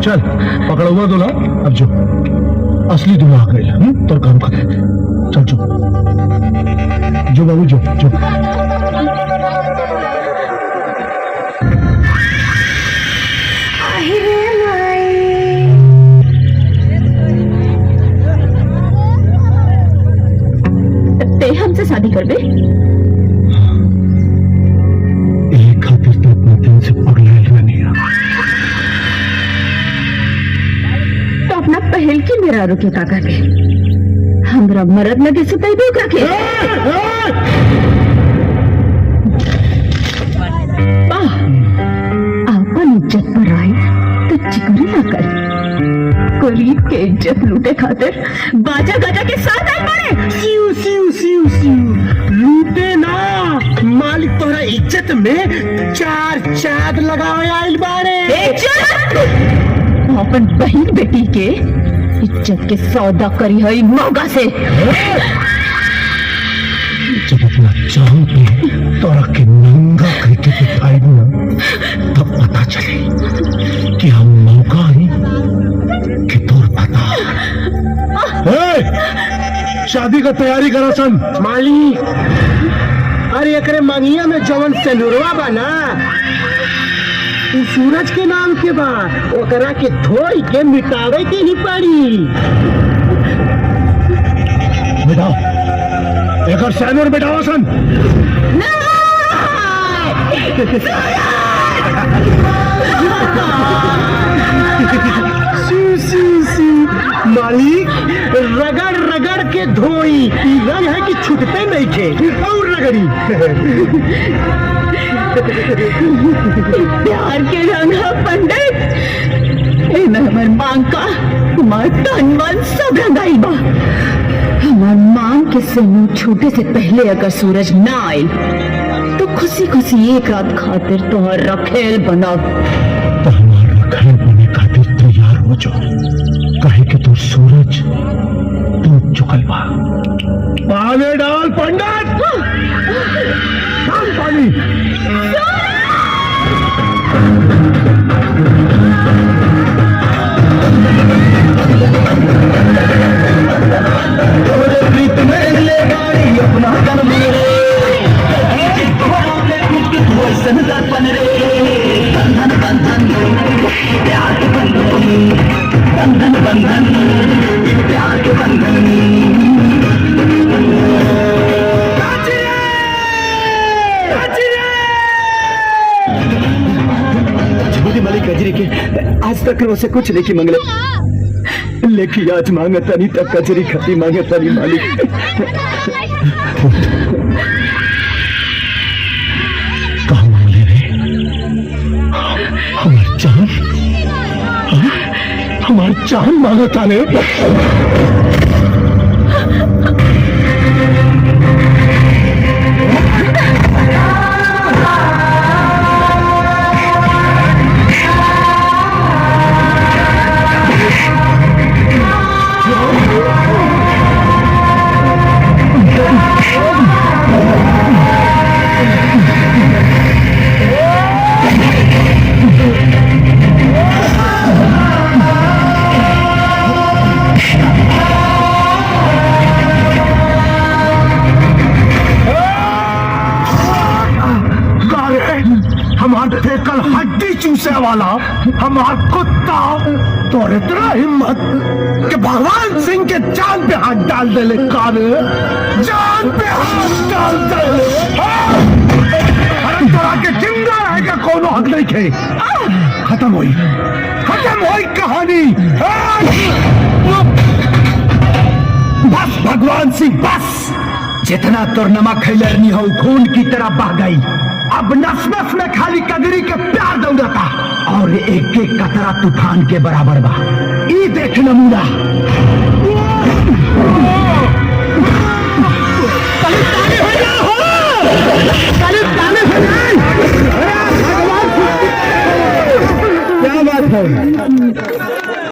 चल पकड़ा हुआ दूल्हा, अब जो असली दूल्हा आ गई तो काम कर। चल जो बाबू जो ते हमसे शादी कर दे। एक खातिर तो अपने दिन से पगला नहीं तो अपना पहल की मेरा रुके काका के हमरा मरद लगे से तय भी काके आपन इज्जत पर आई तो चिकनी ना कर। गरीब के इज्जत लूटे खातिर बाजा गाजा के साथ आई पड़े। सिउ सिउ सिउ सिउ लूटे ना, मालिक तोरा इज्जत में चार चाद लगावे आइल बारे। अपन बहन बेटी के इज्जत के सौदा करी है मौका से। जब अपना चांद पे तोरा के नंगा करके दिखाई ना, तब पता चले कि हम मौका ही कि तोर पता। शादी का तैयारी करो सन माली। अरे एकरे मंगिया में जवन सेनुरवा बा ना, सूरज के नाम के बा, ओकरा के धोई के मिटावे के ही पड़ी। बेटा एकर सैनूर बेटावा सन। मालिक रगड़ रगड़ के धोई, रंग है कि छूटते नहीं थे और रगड़ी। प्यार के रंग है पंडित, हमार मांग का हमार तन मन सब रंगाई बा। हमार मांग के सिंह छूटे से पहले अगर सूरज ना आए तो खुशी खुशी एक रात खातिर तुम्हार रखेल बनाओ। तो हमार रखेल बने खातिर तैयार हो जाओ, कहे कि तू सूरज तू चुकल बा। पानी डाल पंडित, डाल पानी। प्रीत में ले गाड़ी अपना तन मेरे दर्पण रे, बंधन बंधन प्यार के बंधन, बंधन बंधन प्यार के बंधन। मलिक कजरी के आज तक उसे कुछ नहीं मंगले, लेकिन आज मांगता नहीं तक कजरी खती मांगता नहीं मालिक। कहाँ मांगले रे हमार जान, हमार जान मांगता ने। कल हड्डी चूसे वाला हमार कुत्ता तो इतना हिम्मत कि भगवान सिंह के जान पे हाथ डाल दे ले, कान जान पे हाथ डाल दे ले। अरे तोरा के जिंदा रह के कोनो हक नहीं खे। खत्म हुई कहानी। बस भगवान सिंह बस, जितना तोर नमक खैलरनी हो खून की तरह बह गई। अब नस नस में खाली कगरी के प्यार दौड़ता और एक एक कतरा तूफान के बराबर बा। ई देख नमूना।